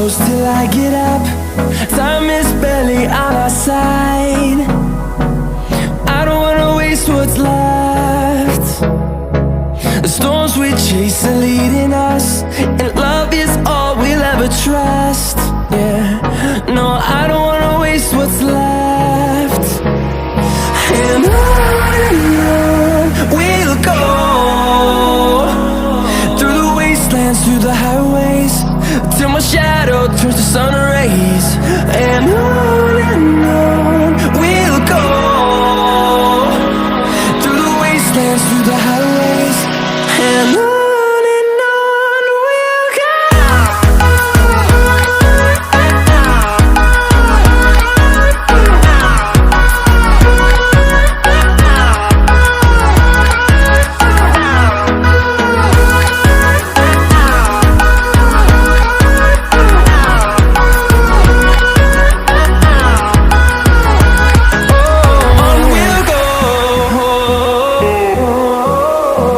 close till I get up. Time is barely on our side. I don't wanna waste what's left. The storms we chase are leading us, and love is all we'll ever trust. Yeah, no, I don't wanna waste what's left. And on we'll go, through the wastelands, through the highways, till my